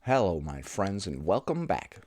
Hello, my friends, and welcome back.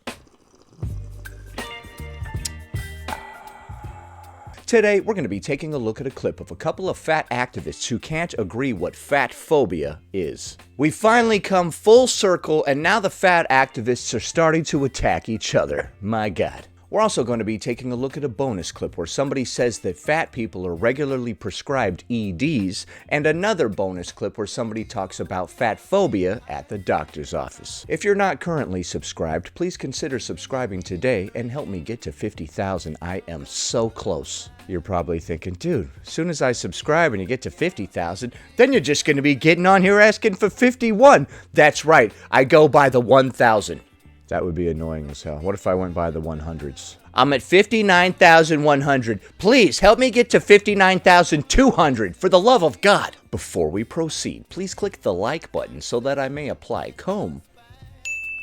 Today, we're going to be taking a look at a clip of a couple of fat activists who can't agree what fat phobia is. We finally come full circle, and now the fat activists are starting to attack each other. My God. We're also going to be taking a look at a bonus clip where somebody says that fat people are regularly prescribed EDs, and another bonus clip where somebody talks about fat phobia at the doctor's office. If you're not currently subscribed, please consider subscribing today and help me get to 50,000. I am so close. You're probably thinking, dude, as soon as I subscribe and you get to 50,000, then you're just going to be getting on here asking for 51. That's right, I go by the 1,000. That would be annoying as hell. What if I went by the 100s? I'm at 59,100. Please help me get to 59,200 for the love of God. Before we proceed, please click the like button so that I may apply comb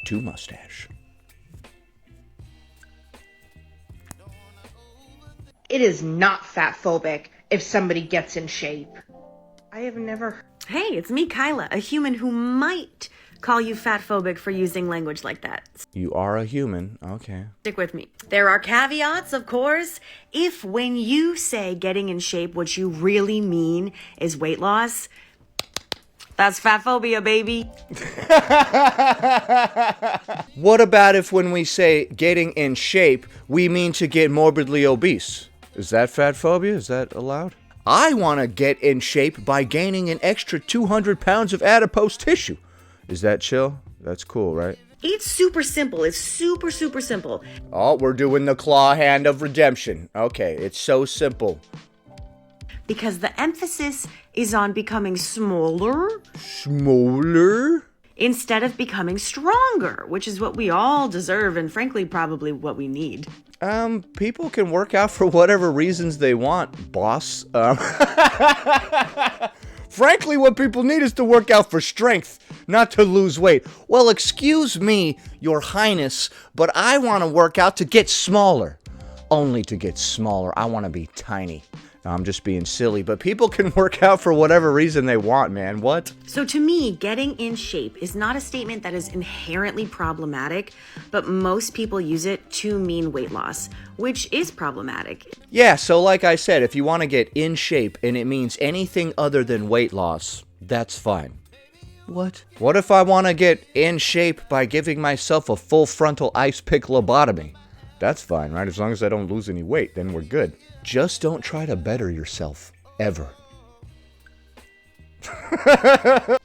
to mustache. It is not fat phobic if somebody gets in shape. I have never. Hey, it's me, Kyla, a human who might call you fat phobic for using language like that. You are a human, okay. Stick with me. There are caveats, of course. If when you say getting in shape, what you really mean is weight loss, that's fat phobia, baby. What about if when we say getting in shape, we mean to get morbidly obese? Is that fat phobia? Is that allowed? I want to get in shape by gaining an extra 200 pounds of adipose tissue. Is that chill? That's cool, right? It's super simple. It's super simple. Oh, we're doing the claw hand of redemption. Okay, it's so simple. Because the emphasis is on becoming smaller. Smaller? Instead of becoming stronger, which is what we all deserve and frankly probably what we need. People can work out for whatever reasons they want, boss. Frankly, what people need is to work out for strength, not to lose weight. Well, excuse me, your highness, but I want to work out to get smaller. Only to get smaller. I want to be tiny. No, I'm just being silly, but people can work out for whatever reason they want, man. What? So to me, getting in shape is not a statement that is inherently problematic, but most people use it to mean weight loss, which is problematic. Yeah, so like I said, if you want to get in shape and it means anything other than weight loss, that's fine. What? What if I want to get in shape by giving myself a full frontal ice pick lobotomy? That's fine, right? As long as I don't lose any weight, then we're good. Just don't try to better yourself, ever.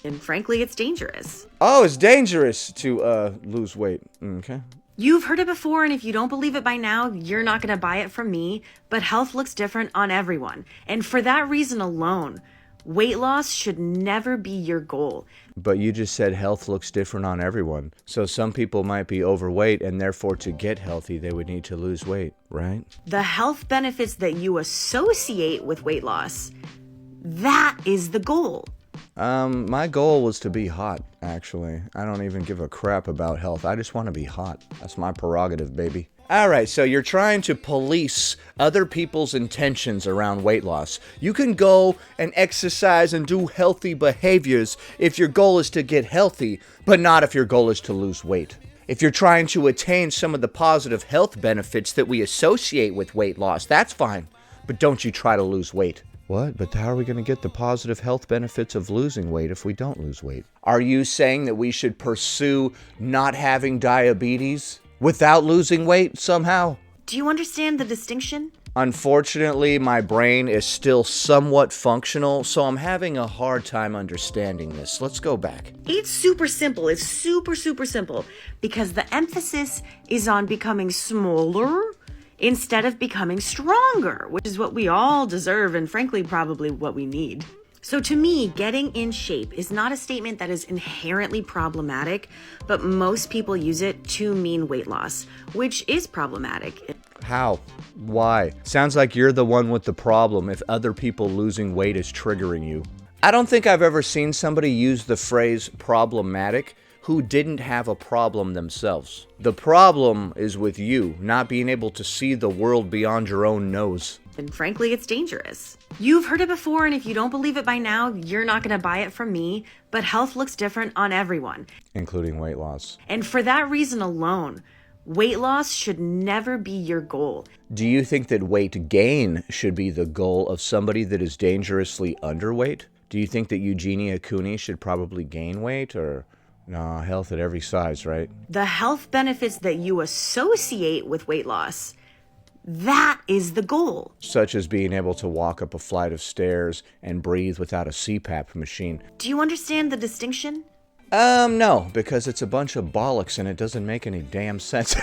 And frankly, it's dangerous. Oh, it's dangerous to lose weight. Okay. You've heard it before, and if you don't believe it by now, you're not going to buy it from me, but health looks different on everyone. And for that reason alone, weight loss should never be your goal. But you just said health looks different on everyone. So some people might be overweight, and therefore to get healthy, they would need to lose weight, right? The health benefits that you associate with weight loss, that is the goal. My goal was to be hot, actually. I don't even give a crap about health. I just want to be hot. That's my prerogative, baby. Alright, so you're trying to police other people's intentions around weight loss. You can go and exercise and do healthy behaviors if your goal is to get healthy, but not if your goal is to lose weight. If you're trying to attain some of the positive health benefits that we associate with weight loss, that's fine. But don't you try to lose weight. What? But how are we going to get the positive health benefits of losing weight if we don't lose weight? Are you saying that we should pursue not having diabetes without losing weight somehow? Do you understand the distinction? Unfortunately, my brain is still somewhat functional, so I'm having a hard time understanding this. Let's go back. It's super simple. It's super simple. Because the emphasis is on becoming smaller instead of becoming stronger, which is what we all deserve and frankly probably what we need. So to me, getting in shape is not a statement that is inherently problematic, but most people use it to mean weight loss, which is problematic. How? Why? Sounds like you're the one with the problem if other people losing weight is triggering you. I don't think I've ever seen somebody use the phrase problematic who didn't have a problem themselves. The problem is with you not being able to see the world beyond your own nose. And frankly, it's dangerous. You've heard it before, and if you don't believe it by now, you're not going to buy it from me, but health looks different on everyone. Including weight loss. And for that reason alone, weight loss should never be your goal. Do you think that weight gain should be the goal of somebody that is dangerously underweight? Do you think that Eugenia Cooney should probably gain weight, or no, health at every size, right? The health benefits that you associate with weight loss, that is the goal. Such as being able to walk up a flight of stairs and breathe without a CPAP machine. Do you understand the distinction? No, because it's a bunch of bollocks and it doesn't make any damn sense.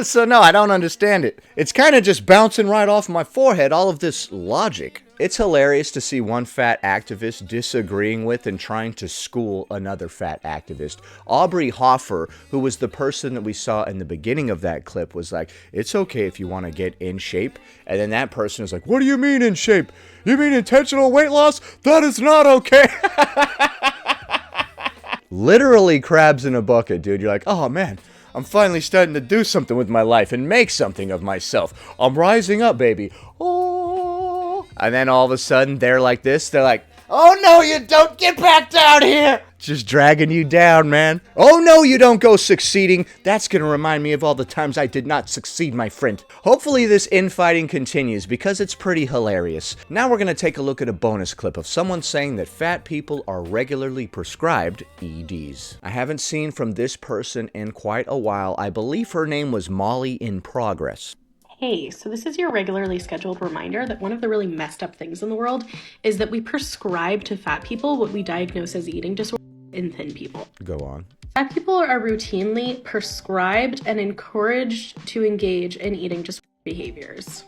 So no, I don't understand it. It's kind of just bouncing right off my forehead, all of this logic. It's hilarious to see one fat activist disagreeing with and trying to school another fat activist. Aubrey Hoffer, who was the person that we saw in the beginning of that clip, was like, it's okay if you want to get in shape. And then that person was like, what do you mean in shape? You mean intentional weight loss? That is not okay. Literally crabs in a bucket, dude. You're like, oh man, I'm finally starting to do something with my life and make something of myself. I'm rising up, baby. Oh. And then all of a sudden, they're like this. They're like, oh no, you don't. Get back down here. Just dragging you down, man. Oh no, you don't go succeeding. That's going to remind me of all the times I did not succeed, my friend. Hopefully this infighting continues because it's pretty hilarious. Now we're going to take a look at a bonus clip of someone saying that fat people are regularly prescribed EDs. I haven't seen from this person in quite a while. I believe her name was Molly in Progress. Hey, so this is your regularly scheduled reminder that one of the really messed up things in the world is that we prescribe to fat people what we diagnose as eating disorder in thin people. Go on. Fat people are routinely prescribed and encouraged to engage in eating disorder behaviors.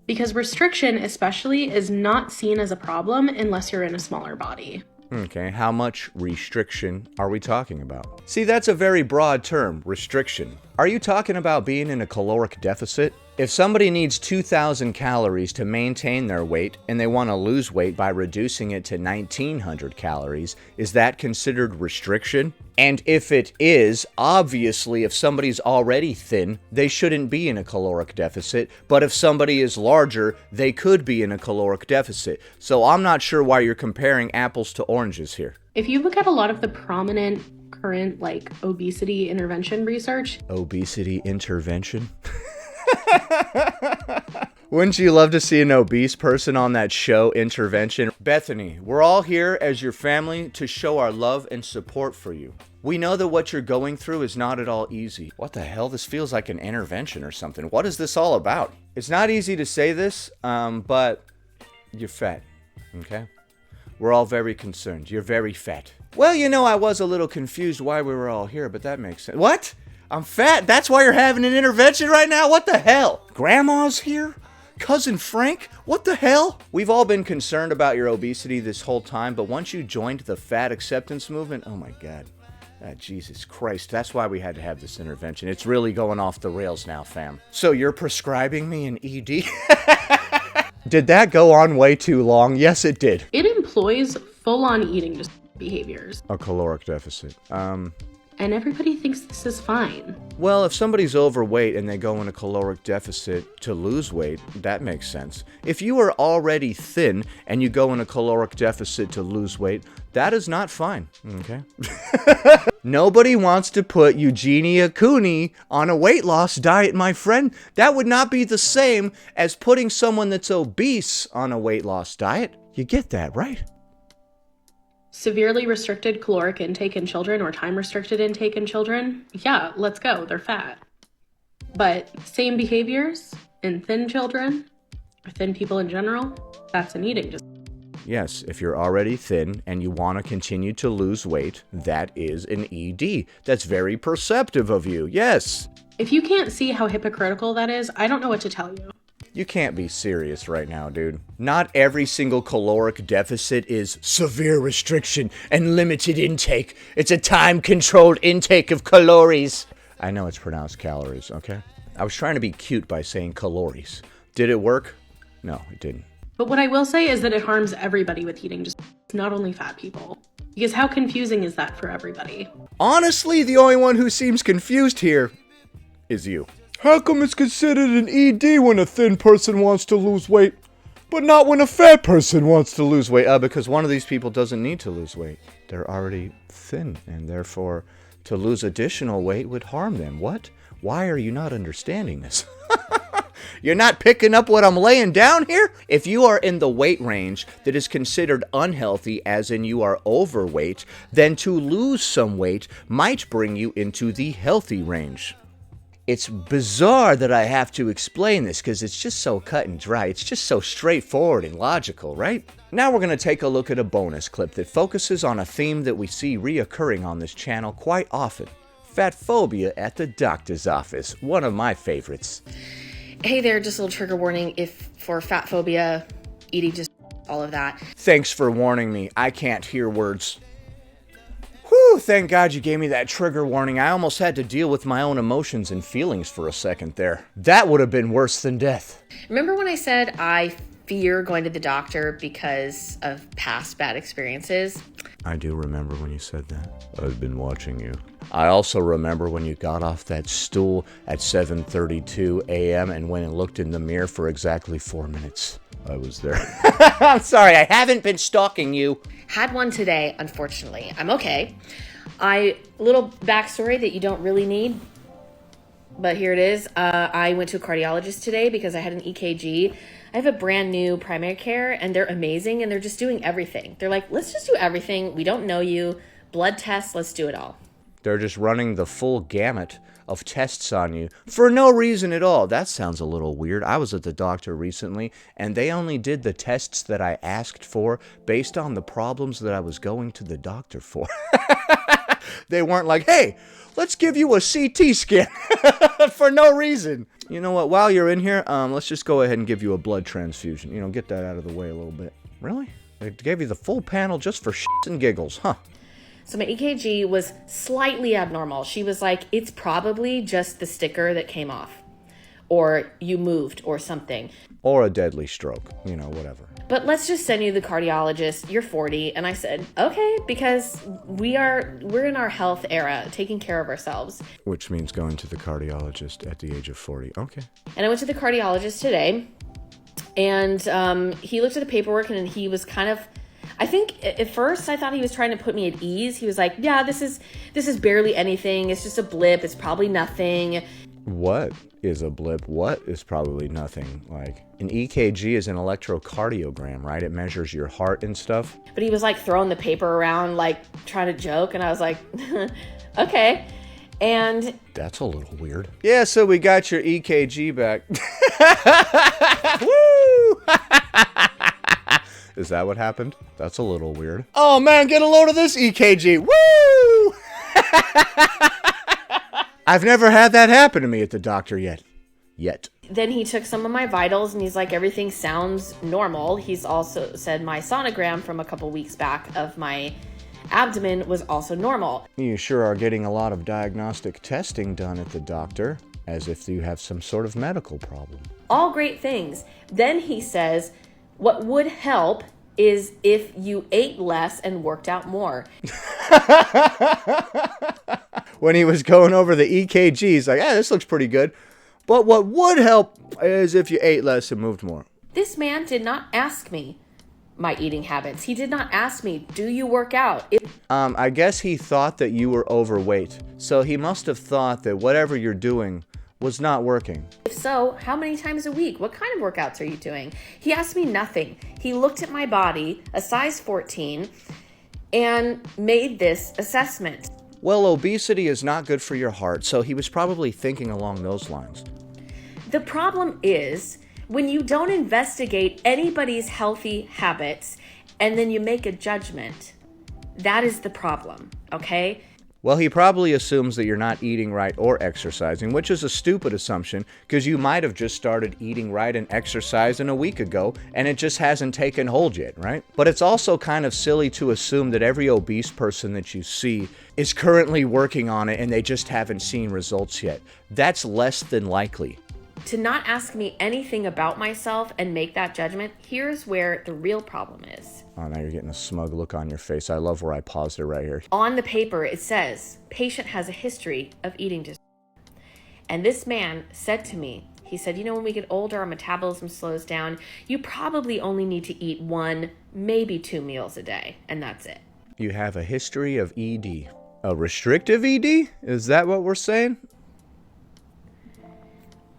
Because restriction, especially, is not seen as a problem unless you're in a smaller body. Okay, how much restriction are we talking about? See, that's a very broad term, restriction. Are you talking about being in a caloric deficit? If somebody needs 2,000 calories to maintain their weight and they want to lose weight by reducing it to 1,900 calories, is that considered restriction? And if it is, obviously if somebody's already thin, they shouldn't be in a caloric deficit, but if somebody is larger, they could be in a caloric deficit. So I'm not sure why you're comparing apples to oranges here. If you look at a lot of the prominent current obesity intervention research. Obesity intervention? Wouldn't you love to see an obese person on that show, Intervention? Bethany, we're all here as your family to show our love and support for you. We know that what you're going through is not at all easy. What the hell? This feels like an intervention or something. What is this all about? It's not easy to say this, but you're fat, okay? We're all very concerned. You're very fat. Well, you know, I was a little confused why we were all here, but that makes sense. What? I'm fat? That's why you're having an intervention right now? What the hell? Grandma's here? Cousin Frank? What the hell? We've all been concerned about your obesity this whole time, but once you joined the fat acceptance movement, oh my God. Jesus Christ, that's why we had to have this intervention. It's really going off the rails now, fam. So you're prescribing me an ED? Did that go on way too long? Yes, it did. It employs full-on eating behaviors. A caloric deficit. And everybody thinks this is fine. Well, if somebody's overweight and they go in a caloric deficit to lose weight, that makes sense. If you are already thin and you go in a caloric deficit to lose weight, that is not fine, okay? Nobody wants to put Eugenia Cooney on a weight loss diet, my friend. That would not be the same as putting someone that's obese on a weight loss diet. You get that, right? Severely restricted caloric intake in children or time-restricted intake in children, yeah, let's go, they're fat. But same behaviors in thin children, or thin people in general, that's an eating disorder. Yes, if you're already thin and you want to continue to lose weight, that is an ED. That's very perceptive of you, yes. If you can't see how hypocritical that is, I don't know what to tell you. You can't be serious right now, dude. Not every single caloric deficit is severe restriction and limited intake. It's a time-controlled intake of calories. I know it's pronounced calories, okay? I was trying to be cute by saying calories. Did it work? No, it didn't. But what I will say is that it harms everybody with eating disorders, not only fat people. Because how confusing is that for everybody? Honestly, the only one who seems confused here is you. How come it's considered an ED when a thin person wants to lose weight, but not when a fat person wants to lose weight? Because one of these people doesn't need to lose weight. They're already thin, and therefore to lose additional weight would harm them. What? Why are you not understanding this? You're not picking up what I'm laying down here? If you are in the weight range that is considered unhealthy, as in you are overweight, then to lose some weight might bring you into the healthy range. It's bizarre that I have to explain this because it's just so cut and dry. It's just so straightforward and logical, right? Now we're going to take a look at a bonus clip that focuses on a theme that we see reoccurring on this channel quite often. Fat phobia at the doctor's office. One of my favorites. Hey there, just a little trigger warning if for fat phobia, eating just all of that. Thanks for warning me. I can't hear words. Whew, thank God you gave me that trigger warning. I almost had to deal with my own emotions and feelings for a second there. That would have been worse than death. Remember when I said I fear going to the doctor because of past bad experiences? I do remember when you said that. I've been watching you. I also remember when you got off that stool at 7:32 a.m. and went and looked in the mirror for exactly 4 minutes. I was there. I'm sorry, I haven't been stalking you. Had one today, unfortunately. I'm okay. Little backstory that you don't really need, but here it is. I went to a cardiologist today because I had an EKG. I have a brand new primary care, and they're amazing, and they're just doing everything. They're like, let's just do everything. We don't know you. Blood tests, let's do it all. They're just running the full gamut of tests on you for no reason at all. That sounds a little weird. I was at the doctor recently, and they only did the tests that I asked for based on the problems that I was going to the doctor for. They weren't like, hey, let's give you a CT scan for no reason. You know what? While you're in here, let's just go ahead and give you a blood transfusion. You know, get that out of the way a little bit. Really? They gave you the full panel just for shits and giggles, huh? So my EKG was slightly abnormal. She was like, it's probably just the sticker that came off, or you moved or something. Or a deadly stroke, you know, whatever. But let's just send you to the cardiologist. You're 40. And I said, okay, because we're in our health era, taking care of ourselves. Which means going to the cardiologist at the age of 40. Okay. And I went to the cardiologist today, and he looked at the paperwork, and he was kind of, I think at first I thought he was trying to put me at ease. He was like, yeah, this is barely anything. It's just a blip. It's probably nothing. What is a blip? What is probably nothing? Like, an EKG is an electrocardiogram, right? It measures your heart and stuff. But he was like throwing the paper around, like trying to joke. And I was like, okay. And that's a little weird. Yeah, so we got your EKG back. Woo! Is that what happened? That's a little weird. Oh man, get a load of this EKG. Woo! I've never had that happen to me at the doctor yet. Then he took some of my vitals, and he's like, everything sounds normal. He's also said my sonogram from a couple weeks back of my abdomen was also normal. You sure are getting a lot of diagnostic testing done at the doctor, as if you have some sort of medical problem. All great things. Then he says, what would help is if you ate less and worked out more. When he was going over the EKG, he's like, this looks pretty good. But what would help is if you ate less and moved more. This man did not ask me my eating habits. He did not ask me, do you work out? I guess he thought that you were overweight. So he must have thought that whatever you're doing was not working. If so, how many times a week? What kind of workouts are you doing? He asked me nothing. He looked at my body, a size 14, and made this assessment. Well, obesity is not good for your heart, so he was probably thinking along those lines. The problem is when you don't investigate anybody's healthy habits and then you make a judgment. That is the problem, okay? Well, he probably assumes that you're not eating right or exercising, which is a stupid assumption because you might have just started eating right and exercising a week ago and it just hasn't taken hold yet, right? But it's also kind of silly to assume that every obese person that you see is currently working on it and they just haven't seen results yet. That's less than likely. To not ask me anything about myself and make that judgment, here's where the real problem is. Oh, now you're getting a smug look on your face. I love where I paused it right here. On the paper, it says, patient has a history of eating disorders. And this man said to me, he said, when we get older, our metabolism slows down. You probably only need to eat 1, maybe 2 meals a day, and that's it. You have a history of ED. A restrictive ED? Is that what we're saying?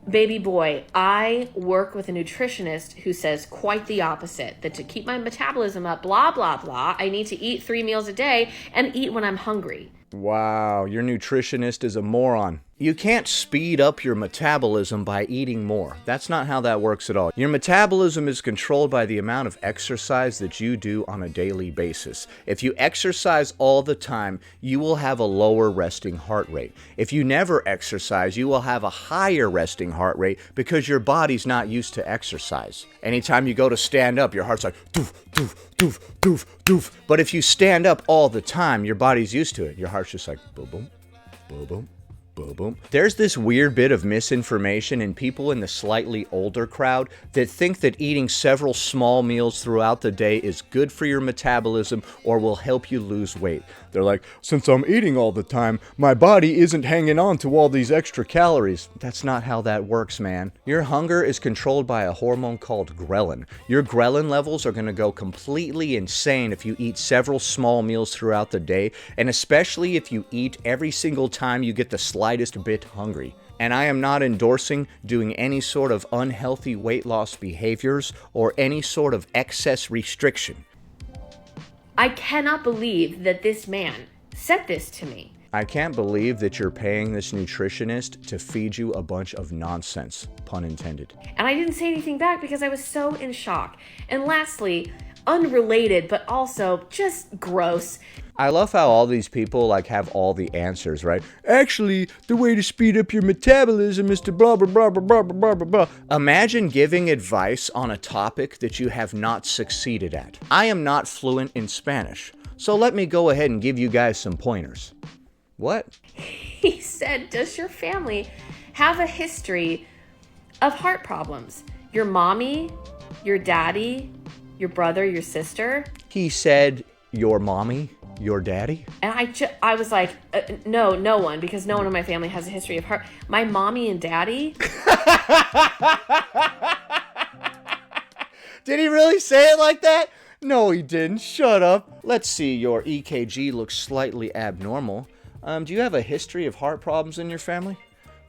Baby boy, I work with a nutritionist who says quite the opposite, that to keep my metabolism up, blah, blah, blah, I need to eat 3 meals a day and eat when I'm hungry. Wow, your nutritionist is a moron. You can't speed up your metabolism by eating more. That's not how that works at all. Your metabolism is controlled by the amount of exercise that you do on a daily basis. If you exercise all the time, you will have a lower resting heart rate. If you never exercise, you will have a higher resting heart rate because your body's not used to exercise. Anytime you go to stand up, your heart's like doof, doof, doof, doof, doof. But if you stand up all the time, your body's used to it. Your heart's just like boom, boom, boom, boom. Boom, boom. There's this weird bit of misinformation in people in the slightly older crowd that think that eating several small meals throughout the day is good for your metabolism or will help you lose weight. They're like, since I'm eating all the time, my body isn't hanging on to all these extra calories. That's not how that works, man. Your hunger is controlled by a hormone called ghrelin. Your ghrelin levels are going to go completely insane if you eat several small meals throughout the day, and especially if you eat every single time you get the slightest bit hungry. And I am not endorsing doing any sort of unhealthy weight loss behaviors or any sort of excess restriction. I cannot believe that this man said this to me. I can't believe that you're paying this nutritionist to feed you a bunch of nonsense, pun intended. And I didn't say anything back because I was so in shock. And lastly, unrelated, but also just gross. I love how all these people have all the answers, right? Actually, the way to speed up your metabolism is to blah, blah, blah, blah, blah, blah, blah, blah. Imagine giving advice on a topic that you have not succeeded at. I am not fluent in Spanish, so let me go ahead and give you guys some pointers. What? He said, does your family have a history of heart problems? Your mommy, your daddy, your brother, your sister? He said, your mommy? Your daddy? And I was like, no one, because no one in my family has a history of heart. My mommy and daddy? Did he really say it like that? No, he didn't. Shut up. Let's see, your EKG looks slightly abnormal. Do you have a history of heart problems in your family?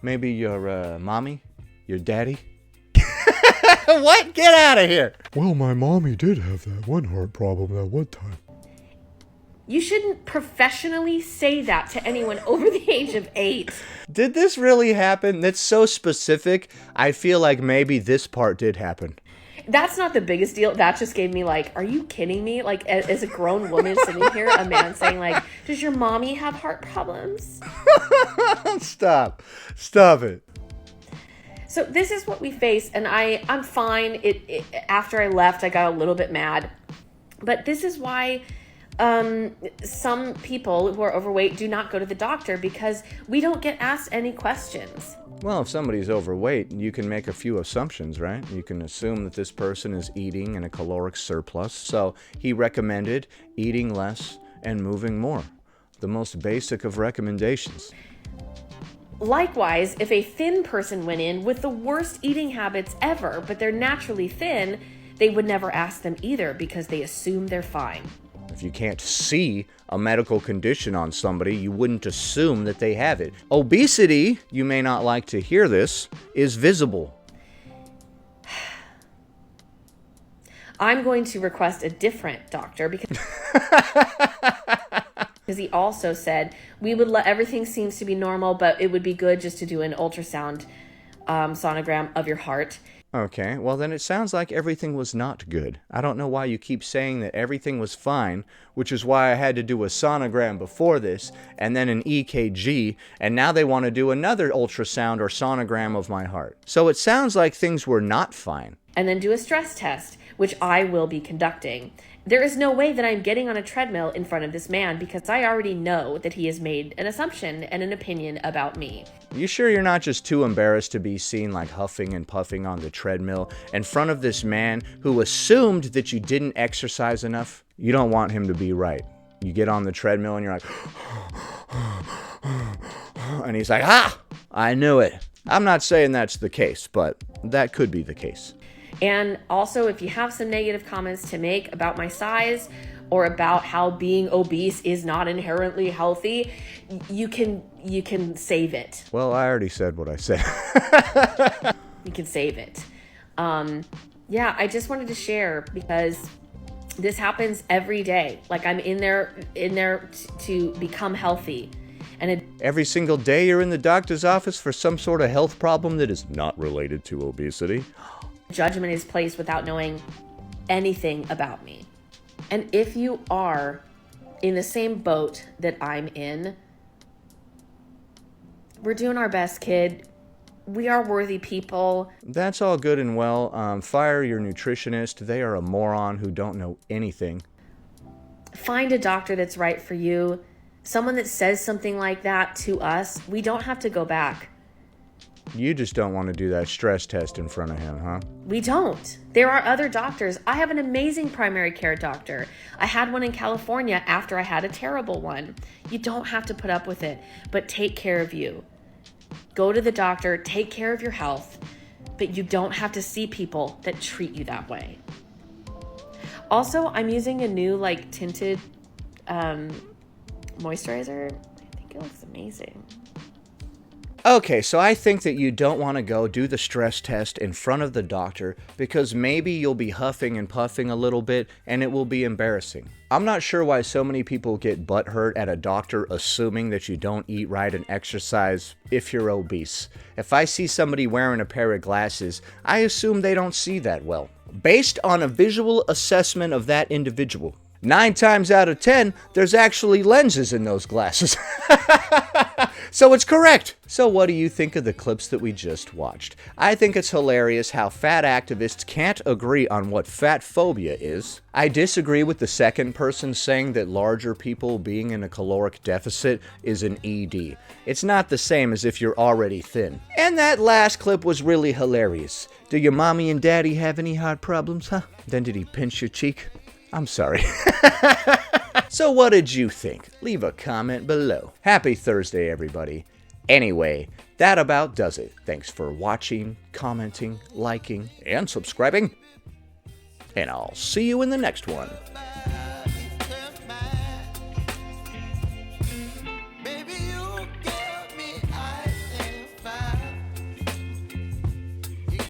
Maybe your mommy? Your daddy? What? Get out of here. Well, my mommy did have that one heart problem that one time. You shouldn't professionally say that to anyone over the age of 8. Did this really happen? That's so specific. I feel like maybe this part did happen. That's not the biggest deal. That just gave me are you kidding me? As a grown woman sitting here, a man saying does your mommy have heart problems? Stop it. So this is what we face, and I'm fine. After I left, I got a little bit mad. But this is why some people who are overweight do not go to the doctor, because we don't get asked any questions. Well, if somebody's overweight, you can make a few assumptions, right? You can assume that this person is eating in a caloric surplus, so he recommended eating less and moving more. The most basic of recommendations. Likewise, if a thin person went in with the worst eating habits ever, but they're naturally thin, they would never ask them either because they assume they're fine. If you can't see a medical condition on somebody, you wouldn't assume that they have it. Obesity, you may not like to hear this, is visible. I'm going to request a different doctor because he also said everything seems to be normal, but it would be good just to do an ultrasound sonogram of your heart. Okay, well then it sounds like everything was not good. I don't know why you keep saying that everything was fine, which is why I had to do a sonogram before this, and then an EKG, and now they want to do another ultrasound or sonogram of my heart. So it sounds like things were not fine. And then do a stress test, which I will be conducting. There is no way that I'm getting on a treadmill in front of this man because I already know that he has made an assumption and an opinion about me. You sure you're not just too embarrassed to be seen huffing and puffing on the treadmill in front of this man who assumed that you didn't exercise enough? You don't want him to be right. You get on the treadmill and you're like, and he's like, I knew it. I'm not saying that's the case, but that could be the case. And also, if you have some negative comments to make about my size or about how being obese is not inherently healthy, you can save it. Well, I already said what I said. You can save it. Yeah, I just wanted to share because this happens every day. Like, I'm in there to become healthy. And Every single day you're in the doctor's office for some sort of health problem that is not related to obesity. judgment is placed without knowing anything about me. And if you are in the same boat that I'm in, we're doing our best, kid. We are worthy people. That's all good and well. Fire your nutritionist. They are a moron who don't know anything. Find a doctor that's right for you. Someone that says something like that to us, we don't have to go back. You just don't want to do that stress test in front of him, huh? We don't. There are other doctors. I have an amazing primary care doctor. I had one in California after I had a terrible one. You don't have to put up with it, but take care of you. Go to the doctor, take care of your health, but you don't have to see people that treat you that way. Also, I'm using a new tinted moisturizer. I think it looks amazing. Okay, so I think that you don't want to go do the stress test in front of the doctor because maybe you'll be huffing and puffing a little bit and it will be embarrassing. I'm not sure why so many people get butthurt at a doctor assuming that you don't eat right and exercise if you're obese. If I see somebody wearing a pair of glasses, I assume they don't see that well. Based on a visual assessment of that individual. 9 times out of 10, there's actually lenses in those glasses. So it's correct. So what do you think of the clips that we just watched? I think it's hilarious how fat activists can't agree on what fat phobia is. I disagree with the second person saying that larger people being in a caloric deficit is an ED. It's not the same as if you're already thin. And that last clip was really hilarious. Do your mommy and daddy have any heart problems, huh? Then did he pinch your cheek? I'm sorry. So what did you think? Leave a comment below. Happy Thursday, everybody. Anyway, that about does it. Thanks for watching, commenting, liking, and subscribing. And I'll see you in the next one.